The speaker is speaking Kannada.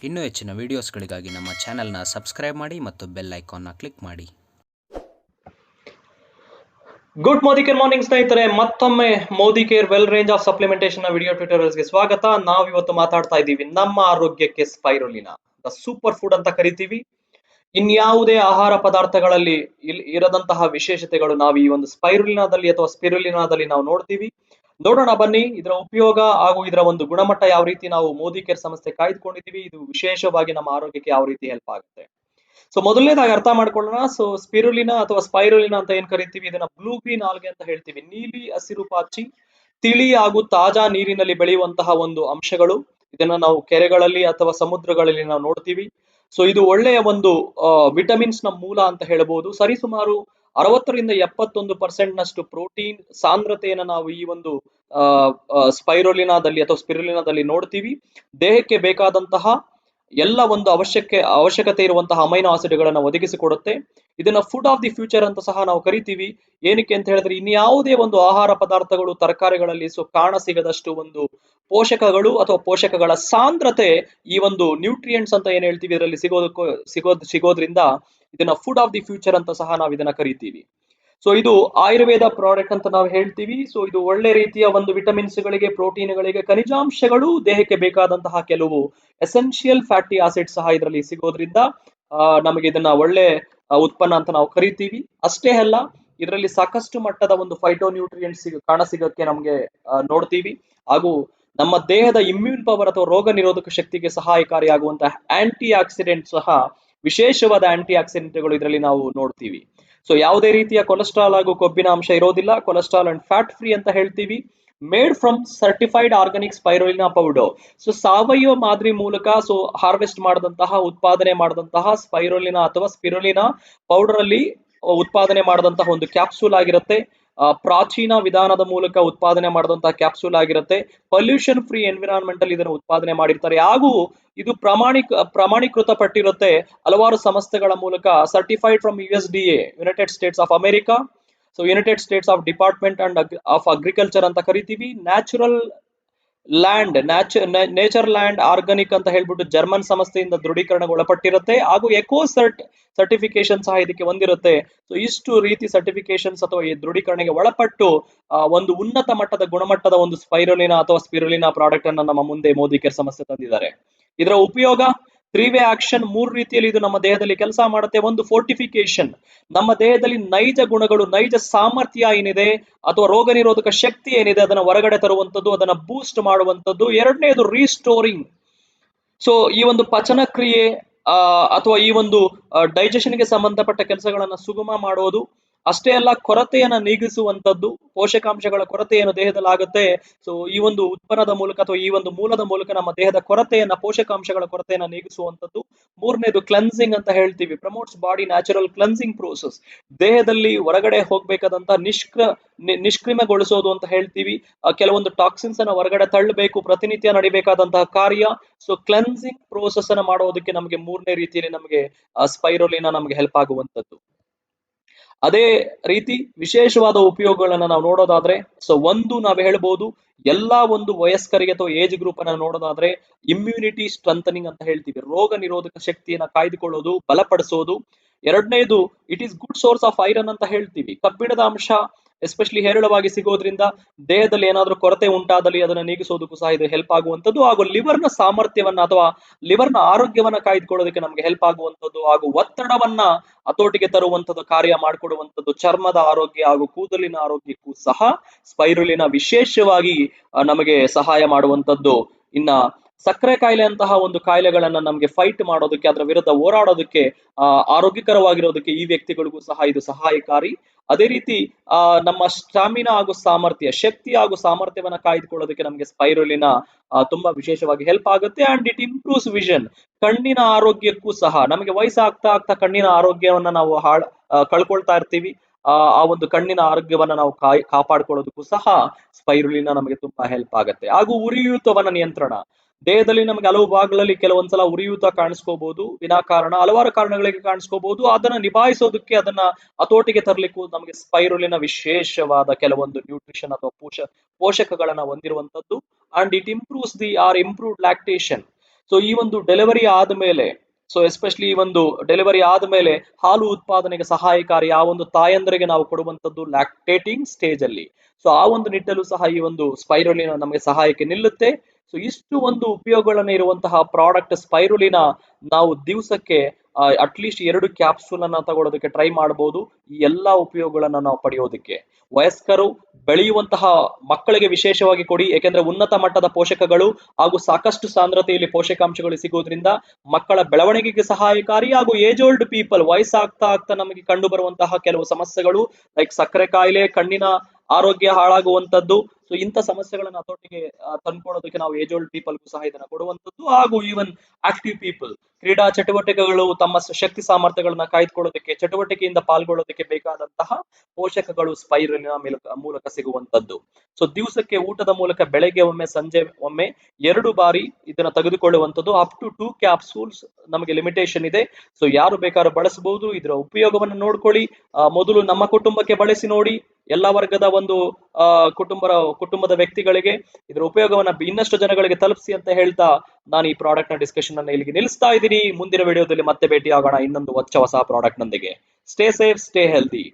ಇನ್ನೂ ಹೆಚ್ಚಿನ ವಿಡಿಯೋಸ್ಗಳಿಗಾಗಿ ನಮ್ಮ ಚಾನೆಲ್ನ ಸಬ್ಸ್ಕ್ರೈಬ್ ಮಾಡಿ ಮತ್ತು ಬೆಲ್ ಐಕಾನ್ನ ಕ್ಲಿಕ್ ಮಾಡಿ. ಗುಡ್ ಮಾರ್ನಿಂಗ್ ಸ್ನೇಹಿತರೆ, ಮತ್ತೊಮ್ಮೆ Modicare well range of supplementation video ಟ್ಯೂಟೋರಿಯಲ್ಸ್ಗೆ ಸ್ವಾಗತ. ನಾವು ಇವತ್ತು ಮಾತಾಡ್ತಾ ಇದ್ದೀವಿ ನಮ್ಮ ಆರೋಗ್ಯಕ್ಕೆ ಸ್ಪೈರುಲಿನಾ ದ ಸೂಪರ್ ಫುಡ್ ಅಂತ ಕರಿತೀವಿ. ಇನ್ಯಾವುದೇ ಆಹಾರ ಪದಾರ್ಥಗಳಲ್ಲಿ ಇರದಂತಹ ವಿಶೇಷತೆಗಳು ನಾವು ಈ ಒಂದು ಸ್ಪೈರುಲಿನಾದಲ್ಲಿ ಅಥವಾ ಸ್ಪಿರುಲಿನಾದಲ್ಲಿ ನಾವು ನೋಡೋಣ ಬನ್ನಿ. ಇದರ ಉಪಯೋಗ ಹಾಗೂ ಇದರ ಒಂದು ಗುಣಮಟ್ಟ ಯಾವ ರೀತಿ ನಾವು ಮೋದಿ ಕೇರ್ ಸಂಸ್ಥೆ ಕಾಯ್ದುಕೊಂಡಿದ್ದೀವಿ, ಇದು ವಿಶೇಷವಾಗಿ ನಮ್ಮ ಆರೋಗ್ಯಕ್ಕೆ ಯಾವ ರೀತಿ ಹೆಲ್ಪ್ ಆಗುತ್ತೆ. ಸೊ ಮೊದಲನೇದಾಗಿ ಅರ್ಥ ಮಾಡ್ಕೊಳ್ಳೋಣ. ಸೊ ಸ್ಪಿರುಲಿನಾ ಅಥವಾ ಸ್ಪೈರುಲಿನಾ ಅಂತ ಏನ್ ಕರಿತೀವಿ, ಇದನ್ನ ಬ್ಲೂ ಗ್ರೀನ್ ಆಲ್ಗೆ ಅಂತ ಹೇಳ್ತೀವಿ. ನೀಲಿ ಹಸಿರು ಪಾಚಿ, ತಿಳಿ ಹಾಗೂ ತಾಜಾ ನೀರಿನಲ್ಲಿ ಬೆಳೆಯುವಂತಹ ಒಂದು ಅಂಶಗಳು. ಇದನ್ನ ನಾವು ಕೆರೆಗಳಲ್ಲಿ ಅಥವಾ ಸಮುದ್ರಗಳಲ್ಲಿ ನಾವು ನೋಡ್ತೀವಿ. ಸೊ ಇದು ಒಳ್ಳೆಯ ಒಂದು ವಿಟಮಿನ್ಸ್ ನ ಮೂಲ ಅಂತ ಹೇಳ್ಬೋದು. ಸರಿಸುಮಾರು 60-71% ನಷ್ಟು ಪ್ರೋಟೀನ್ ಸಾಂದ್ರತೆಯನ್ನು ನಾವು ಈ ಒಂದು ಸ್ಪೈರುಲಿನಾದಲ್ಲಿ ಅಥವಾ ಸ್ಪಿರುಲಿನಾದಲ್ಲಿ ನೋಡ್ತೀವಿ. ದೇಹಕ್ಕೆ ಬೇಕಾದಂತಹ ಎಲ್ಲ ಒಂದು ಅವಶ್ಯಕತೆ ಇರುವಂತಹ ಅಮೈನೋ ಆಸಿಡ್ಗಳನ್ನು ಒದಗಿಸಿಕೊಡುತ್ತೆ. ಇದನ್ನ ಫುಡ್ ಆಫ್ ದಿ ಫ್ಯೂಚರ್ ಅಂತ ಸಹ ನಾವು ಕರಿತೀವಿ. ಏನಕ್ಕೆ ಅಂತ ಹೇಳಿದ್ರೆ, ಇನ್ಯಾವುದೇ ಒಂದು ಆಹಾರ ಪದಾರ್ಥಗಳು ತರಕಾರಿಗಳಲ್ಲಿ ಕಾಣ ಸಿಗದಷ್ಟು ಒಂದು ಪೋಷಕಗಳು ಅಥವಾ ಪೋಷಕಗಳ ಸಾಂದ್ರತೆ ಈ ಒಂದು ನ್ಯೂಟ್ರಿಯೆಂಟ್ಸ್ ಅಂತ ಏನ್ ಹೇಳ್ತೀವಿ ಇದರಲ್ಲಿ ಸಿಗೋದ್ರಿಂದ ಇದನ್ನ ಫುಡ್ ಆಫ್ ದಿ ಫ್ಯೂಚರ್ ಅಂತ ಸಹ ನಾವು ಇದನ್ನ ಕರಿತೀವಿ. ಸೊ ಇದು ಆಯುರ್ವೇದ ಪ್ರಾಡಕ್ಟ್ ಅಂತ ನಾವು ಹೇಳ್ತೀವಿ. ಸೊ ಇದು ಒಳ್ಳೆ ರೀತಿಯ ಒಂದು ವಿಟಮಿನ್ಸ್ ಗಳಿಗೆ, ಪ್ರೋಟೀನ್ಗಳಿಗೆ, ಖನಿಜಾಂಶಗಳು, ದೇಹಕ್ಕೆ ಬೇಕಾದಂತಹ ಕೆಲವು ಎಸೆನ್ಷಿಯಲ್ ಫ್ಯಾಟಿ ಆಸಿಡ್ ಸಹ ಇದರಲ್ಲಿ ಸಿಗೋದ್ರಿಂದ ನಮಗೆ ಇದನ್ನ ಒಳ್ಳೆ ಉತ್ಪನ್ನ ಅಂತ ನಾವು ಕರಿತೀವಿ. ಅಷ್ಟೇ ಅಲ್ಲ, ಇದರಲ್ಲಿ ಸಾಕಷ್ಟು ಮಟ್ಟದ ಒಂದು ಫೈಟೋನ್ಯೂಟ್ರಿಯೆಂಟ್ಸ್ ಕಾಣಸಿಗಕ್ಕೆ ನಮಗೆ ನೋಡ್ತೀವಿ. ಹಾಗೂ ನಮ್ಮ ದೇಹದ ಇಮ್ಯೂನ್ ಪವರ್ ಅಥವಾ ರೋಗ ನಿರೋಧಕ ಶಕ್ತಿಗೆ ಸಹಾಯಕಾರಿಯಾಗುವಂತಹ ಆಂಟಿ ಆಕ್ಸಿಡೆಂಟ್ ಸಹ, ವಿಶೇಷವಾದ ಆಂಟಿ ಆಕ್ಸಿಡೆಂಟ್ಗಳು ಇದರಲ್ಲಿ ನಾವು ನೋಡ್ತೀವಿ. ಸೊ ಯಾವುದೇ ರೀತಿಯ ಕೊಲೆಸ್ಟ್ರಾಲ್ ಹಾಗೂ ಕೊಬ್ಬಿನ ಅಂಶ ಇರೋದಿಲ್ಲ. ಕೊಲೆಸ್ಟ್ರಾಲ್ ಅಂಡ್ ಫ್ಯಾಟ್ ಫ್ರೀ ಅಂತ ಹೇಳ್ತೀವಿ. Made from certified organic spirulina powder. So ಸಾವಯವ ಮಾದರಿ ಮೂಲಕ ಹಾರ್ವೆಸ್ಟ್ ಉತ್ಪಾದನೆ ಮಾಡಿದಂತಹ ಸ್ಪೈರುಲಿನಾ ಅಥವಾ ಸ್ಪಿರುಲಿನಾ ಪೌಡರ್ ಅಲ್ಲಿ ಉತ್ಪಾದನೆ ಮಾಡಿದಂತಹ ಒಂದು ಕ್ಯಾಪ್ಸೂಲ್ ಆಗಿರುತ್ತೆ. ಪ್ರಾಚೀನ ವಿಧಾನದ ಮೂಲಕ ಉತ್ಪಾದನೆ ಮಾಡಿದಂತಹ ಕ್ಯಾಪ್ಸೂಲ್ ಆಗಿರುತ್ತೆ. ಪೊಲ್ಯೂಷನ್ ಫ್ರೀ ಎನ್ವಿರಾನ್ಮೆಂಟ್ ಅಲ್ಲಿ ಇದನ್ನು ಉತ್ಪಾದನೆ ಮಾಡಿರ್ತಾರೆ. ಹಾಗೂ ಇದು ಪ್ರಮಾಣೀಕೃತ ಪಟ್ಟಿರುತ್ತೆ ಹಲವಾರು ಸಂಸ್ಥೆಗಳ ಮೂಲಕ. Certified from USDA, United States of America. So United States of department of agriculture ಅಂತ ಕರಿತೀವಿ. ನೇಚರ್ ಲ್ಯಾಂಡ್ ಆರ್ಗಾನಿಕ್ ಅಂತ ಹೇಳ್ಬಿಟ್ಟು ಜರ್ಮನ್ ಸಂಸ್ಥೆಯಿಂದ ದೃಢೀಕರಣಗೊಳಪಟ್ಟಿರುತ್ತೆ. ಹಾಗೂ ಸರ್ಟಿಫಿಕೇಶನ್ ಸಹ ಇದಕ್ಕೆ ಹೊಂದಿರುತ್ತೆ. ಸೊ ಇಷ್ಟು ರೀತಿ ಸರ್ಟಿಫಿಕೇಶನ್ಸ್ ಅಥವಾ ಈ ದೃಢೀಕರಣಕ್ಕೆ ಒಳಪಟ್ಟು ಒಂದು ಉನ್ನತ ಮಟ್ಟದ ಗುಣಮಟ್ಟದ ಒಂದು ಸ್ಪೈರುಲಿನಾ ಅಥವಾ ಸ್ಪಿರುಲಿನಾ ಪ್ರಾಡಕ್ಟ್ ಅನ್ನ ನಮ್ಮ ಮುಂದೆ ಮೋದಿ ಕೇರ್ ಸಂಸ್ಥೆ ತಂದಿದ್ದಾರೆ. ಇದರ ಉಪಯೋಗ 3-ವೇ ಆಕ್ಷನ್, 3 ರೀತಿಯಲ್ಲಿ ಇದು ನಮ್ಮ ದೇಹದಲ್ಲಿ ಕೆಲಸ ಮಾಡುತ್ತೆ. ಒಂದು, ಫೋರ್ಟಿಫಿಕೇಶನ್. ನಮ್ಮ ದೇಹದಲ್ಲಿ ನೈಜ ಗುಣಗಳು, ನೈಜ ಸಾಮರ್ಥ್ಯ ಏನಿದೆ ಅಥವಾ ರೋಗ ನಿರೋಧಕ ಶಕ್ತಿ ಏನಿದೆ ಅದನ್ನ ಹೊರಗಡೆ ತರುವಂತದ್ದು, ಅದನ್ನ ಬೂಸ್ಟ್ ಮಾಡುವಂತದ್ದು. ಎರಡನೇದು, ರೀಸ್ಟೋರಿಂಗ್. ಸೊ ಈ ಒಂದು ಪಚನ ಕ್ರಿಯೆ ಅಥವಾ ಈ ಒಂದು ಡೈಜೆಷನ್ಗೆ ಸಂಬಂಧಪಟ್ಟ ಕೆಲಸಗಳನ್ನ ಸುಗಮ ಮಾಡೋದು. ಅಷ್ಟೇ ಅಲ್ಲ, ಕೊರತೆಯನ್ನ ನೀಗಿಸುವಂತದ್ದು. ಪೋಷಕಾಂಶಗಳ ಕೊರತೆ ಏನು ದೇಹದಲ್ಲಿ ಆಗುತ್ತೆ, ಸೊ ಈ ಒಂದು ಉತ್ಪನ್ನದ ಮೂಲಕ ಅಥವಾ ಈ ಒಂದು ಮೂಲದ ಮೂಲಕ ನಮ್ಮ ದೇಹದ ಪೋಷಕಾಂಶಗಳ ಕೊರತೆಯನ್ನ ನೀಗಿಸುವಂತದ್ದು. ಮೂರನೇದು, ಕ್ಲೆನ್ಸಿಂಗ್ ಅಂತ ಹೇಳ್ತೀವಿ. Promotes body natural cleansing process. ದೇಹದಲ್ಲಿ ಹೊರಗಡೆ ಹೋಗ್ಬೇಕಾದಂತ ನಿಷ್ಕ್ರಿಮೆಗೊಳಿಸೋದು ಅಂತ ಹೇಳ್ತೀವಿ. ಕೆಲವೊಂದು ಟಾಕ್ಸಿನ್ಸ್ ಅನ್ನ ಹೊರಗಡೆ ತಳ್ಳಬೇಕು, ಪ್ರತಿನಿತ್ಯ ನಡಿಬೇಕಾದಂತಹ ಕಾರ್ಯ. ಸೊ ಕ್ಲೆನ್ಸಿಂಗ್ ಪ್ರೋಸೆಸ್ ಅನ್ನ ಮಾಡೋದಕ್ಕೆ ನಮಗೆ 3ನೇ ರೀತಿಯಲ್ಲಿ ನಮಗೆ ಸ್ಪೈರುಲಿನಾ ನಮಗೆ ಹೆಲ್ಪ್ ಆಗುವಂತದ್ದು. ಅದೇ ರೀತಿ ವಿಶೇಷವಾದ ಉಪಯೋಗಗಳನ್ನ ನಾವು ನೋಡೋದಾದ್ರೆ, ಸೊ ಒಂದು ನಾವು ಹೇಳ್ಬೋದು, ಎಲ್ಲಾ ಒಂದು ವಯಸ್ಕರಿಗೆ ಅಥವಾ ಏಜ್ ಗ್ರೂಪ್ ಅನ್ನ ನೋಡೋದಾದ್ರೆ ಇಮ್ಯುನಿಟಿ ಸ್ಟ್ರೆಂಥನಿಂಗ್ ಅಂತ ಹೇಳ್ತೀವಿ. ರೋಗ ನಿರೋಧಕ ಶಕ್ತಿಯನ್ನ ಕಾಯ್ದುಕೊಳ್ಳೋದು, ಬಲಪಡಿಸೋದು. ಎರಡನೇದು, it is good source of iron ಅಂತ ಹೇಳ್ತೀವಿ. ಕಬ್ಬಿಣದ ಅಂಶ ಎಸ್ಪೆಷಲಿ ಹೇರಳವಾಗಿ ಸಿಗೋದ್ರಿಂದ ದೇಹದಲ್ಲಿ ಏನಾದ್ರೂ ಕೊರತೆ ಉಂಟಾದಲ್ಲಿ ಅದನ್ನ ನೀಗಿಸೋದಕ್ಕೂ ಸಹ ಇದು ಹೆಲ್ಪ್ ಆಗುವಂತದ್ದು. ಹಾಗೂ ಲಿವರ್ನ ಸಾಮರ್ಥ್ಯವನ್ನ ಅಥವಾ ಲಿವರ್ನ ಆರೋಗ್ಯವನ್ನ ಕಾಯ್ದುಕೊಳ್ಳೋದಕ್ಕೆ ನಮಗೆ ಹೆಲ್ಪ್ ಆಗುವಂತದ್ದು. ಹಾಗೂ ಒತ್ತಡವನ್ನ ಹತೋಟಿಗೆ ತರುವಂತದ್ದು, ಕಾರ್ಯ ಮಾಡಿಕೊಡುವಂತದ್ದು. ಚರ್ಮದ ಆರೋಗ್ಯ ಹಾಗೂ ಕೂದಲಿನ ಆರೋಗ್ಯಕ್ಕೂ ಸಹ ಸ್ಪೈರುಲಿನಾ ವಿಶೇಷವಾಗಿ ನಮಗೆ ಸಹಾಯ ಮಾಡುವಂತದ್ದು. ಇನ್ನ ಸಕ್ಕರೆ ಕಾಯಿಲೆ ಅಂತಹ ಒಂದು ಕಾಯಿಲೆಗಳನ್ನ ನಮಗೆ ಫೈಟ್ ಮಾಡೋದಕ್ಕೆ, ಅದರ ವಿರುದ್ಧ ಹೋರಾಡೋದಕ್ಕೆ, ಆರೋಗ್ಯಕರವಾಗಿರೋದಕ್ಕೆ ಈ ವ್ಯಕ್ತಿಗಳಿಗೂ ಸಹ ಇದು ಸಹಾಯಕಾರಿ. ಅದೇ ರೀತಿ ನಮ್ಮ ಸ್ಟಾಮಿನಾ ಹಾಗೂ ಸಾಮರ್ಥ್ಯ, ಶಕ್ತಿ ಹಾಗೂ ಸಾಮರ್ಥ್ಯವನ್ನ ಕಾಯ್ದುಕೊಳ್ಳೋದಕ್ಕೆ ನಮಗೆ ಸ್ಪೈರುಲಿನಾ ತುಂಬಾ ವಿಶೇಷವಾಗಿ ಹೆಲ್ಪ್ ಆಗುತ್ತೆ. And it improves vision. ಕಣ್ಣಿನ ಆರೋಗ್ಯಕ್ಕೂ ಸಹ, ನಮಗೆ ವಯಸ್ಸಾಗ್ತಾ ಕಣ್ಣಿನ ಆರೋಗ್ಯವನ್ನ ನಾವು ಕಳ್ಕೊಳ್ತಾ ಇರ್ತೀವಿ. ಆ ಒಂದು ಕಣ್ಣಿನ ಆರೋಗ್ಯವನ್ನ ನಾವು ಕಾಪಾಡ್ಕೊಳ್ಳೋದಕ್ಕೂ ಸಹ ಸ್ಪೈರುಲಿನಾ ನಮಗೆ ತುಂಬಾ ಹೆಲ್ಪ್ ಆಗುತ್ತೆ. ಹಾಗೂ ಉರಿಯೂತವನ್ನ ನಿಯಂತ್ರಣ. ದೇಹದಲ್ಲಿ ನಮಗೆ ಹಲವು ಭಾಗಗಳಲ್ಲಿ ಕೆಲವೊಂದ್ಸಲ ಉರಿಯೂತ ಕಾಣಿಸ್ಕೋಬಹುದು, ವಿನಾಕಾರಣ ಹಲವಾರು ಕಾರಣಗಳಿಗೆ ಕಾಣಿಸ್ಕೋಬಹುದು. ಅದನ್ನ ನಿಭಾಯಿಸೋದಕ್ಕೆ, ಅದನ್ನ ಹತೋಟಿಗೆ ತರಲಿಕ್ಕೂ ನಮಗೆ ಸ್ಪೈರುಲಿನಾ ವಿಶೇಷವಾದ ಕೆಲವೊಂದು ನ್ಯೂಟ್ರಿಷನ್ ಅಥವಾ ಪೋಷಕಗಳನ್ನ ಹೊಂದಿರುವಂತದ್ದು. And it improved lactation. So ಈ ಒಂದು ಡೆಲಿವರಿ ಆದ್ಮೇಲೆ, ಸೊ ಎಸ್ಪೆಷಲಿ ಈ ಒಂದು ಡೆಲಿವರಿ ಆದ್ಮೇಲೆ ಹಾಲು ಉತ್ಪಾದನೆಗೆ ಸಹಾಯಕಾರಿ ಆ ಒಂದು ತಾಯಂದ್ರಿಗೆ ನಾವು ಕೊಡುವಂತದ್ದು ಲ್ಯಾಕ್ಟೇಟಿಂಗ್ ಸ್ಟೇಜ್ ಅಲ್ಲಿ. ಸೊ ಆ ಒಂದು ನಿಟ್ಟಲ್ಲೂ ಸಹ ಈ ಒಂದು ಸ್ಪೈರುಲಿನ ನಮಗೆ ಸಹಾಯಕ್ಕೆ ನಿಲ್ಲುತ್ತೆ. ಸೊ ಇಷ್ಟು ಒಂದು ಉಪಯೋಗಗಳನ್ನ ಇರುವಂತಹ ಪ್ರಾಡಕ್ಟ್ ಸ್ಪೈರುಲಿನ ನಾವು ದಿವಸಕ್ಕೆ ಅಟ್ಲೀಸ್ಟ್ 2 ಕ್ಯಾಪ್ಸೂಲ್ ಅನ್ನ ತಗೊಳ್ಳೋದಕ್ಕೆ ಟ್ರೈ ಮಾಡಬಹುದು, ಈ ಎಲ್ಲಾ ಉಪಯೋಗಗಳನ್ನ ನಾವು ಪಡೆಯೋದಕ್ಕೆ. ವಯಸ್ಕರು, ಬೆಳೆಯುವಂತಹ ಮಕ್ಕಳಿಗೆ ವಿಶೇಷವಾಗಿ ಕೊಡಿ, ಯಾಕೆಂದ್ರೆ ಉನ್ನತ ಮಟ್ಟದ ಪೋಷಕಗಳು ಹಾಗೂ ಸಾಕಷ್ಟು ಸಾಂದ್ರತೆಯಲ್ಲಿ ಪೋಷಕಾಂಶಗಳು ಸಿಗುವುದರಿಂದ ಮಕ್ಕಳ ಬೆಳವಣಿಗೆಗೆ ಸಹಾಯಕಾರಿ. ಹಾಗೂ ಏಜ್ ಓಲ್ಡ್ ಪೀಪಲ್, ವಯಸ್ಸಾಗ್ತಾ ಆಗ್ತಾ ನಮಗೆ ಕಂಡು ಬರುವಂತಹ ಕೆಲವು ಸಮಸ್ಯೆಗಳು ಲೈಕ್ ಸಕ್ಕರೆ ಕಾಯಿಲೆ, ಕಣ್ಣಿನ ಆರೋಗ್ಯ ಹಾಳಾಗುವಂತದ್ದು, ಸೊ ಇಂಥ ಸಮಸ್ಯೆಗಳನ್ನ ಹತೋಟಿಗೆ ತಂದ್ಕೊಳ್ಳೋದಕ್ಕೆ ನಾವು ಏಜ್ ಓಲ್ಡ್ ಪೀಪಲ್ಗೂ ಸಹ ಇದನ್ನ ಕೊಡುವಂತದ್ದು. ಹಾಗೂ ಈವನ್ ಆಕ್ಟಿವ್ ಪೀಪಲ್, ಕ್ರೀಡಾ ಚಟುವಟಿಕೆಗಳು, ತಮ್ಮ ಶಕ್ತಿ ಸಾಮರ್ಥ್ಯಗಳನ್ನ ಕಾಯ್ದುಕೊಳ್ಳೋದಕ್ಕೆ, ಚಟುವಟಿಕೆಯಿಂದ ಪಾಲ್ಗೊಳ್ಳೋದಕ್ಕೆ ಬೇಕಾದಂತಹ ಪೋಷಕಗಳು ಸ್ಪೈರುಲಿನ ಮೂಲಕ ಸಿಗುವಂತದ್ದು. ಸೊ ದಿವಸಕ್ಕೆ ಊಟದ ಮೂಲಕ ಬೆಳಗ್ಗೆ ಒಮ್ಮೆ, ಸಂಜೆ ಒಮ್ಮೆ 2 ಬಾರಿ ಇದನ್ನ ತೆಗೆದುಕೊಳ್ಳುವಂತದ್ದು. ಅಪ್ ಟು 2 ಕ್ಯಾಪ್ಸೂಲ್ಸ್ ನಮಗೆ ಲಿಮಿಟೇಷನ್ ಇದೆ. ಸೊ ಯಾರು ಬೇಕಾದ್ರೂ ಬಳಸಬಹುದು. ಇದರ ಉಪಯೋಗವನ್ನು ನೋಡ್ಕೊಳ್ಳಿ. ಮೊದಲು ನಮ್ಮ ಕುಟುಂಬಕ್ಕೆ ಬಳಸಿ ನೋಡಿ, ಎಲ್ಲಾ ವರ್ಗದ ಒಂದು ಕುಟುಂಬದ ವ್ಯಕ್ತಿಗಳಿಗೆ ಇದರ ಉಪಯೋಗವನ್ನ ಇನ್ನಷ್ಟು ಜನಗಳಿಗೆ ತಲುಪಿಸಿ ಅಂತ ಹೇಳ್ತಾ ನಾನು ಈ ಪ್ರಾಡಕ್ಟ್ ನ ಡಿಸ್ಕಷನ್ ಅನ್ನ ಇಲ್ಲಿಗೆ ನಿಲ್ಲಿಸ್ತಾ ಇದ್ದೀನಿ. ಮುಂದಿನ ವಿಡಿಯೋದಲ್ಲಿ ಮತ್ತೆ ಭೇಟಿ ಆಗೋಣ ಇನ್ನೊಂದು ಹೊಸ ಪ್ರಾಡಕ್ಟ್ ನೊಂದಿಗೆ. Stay safe, stay healthy.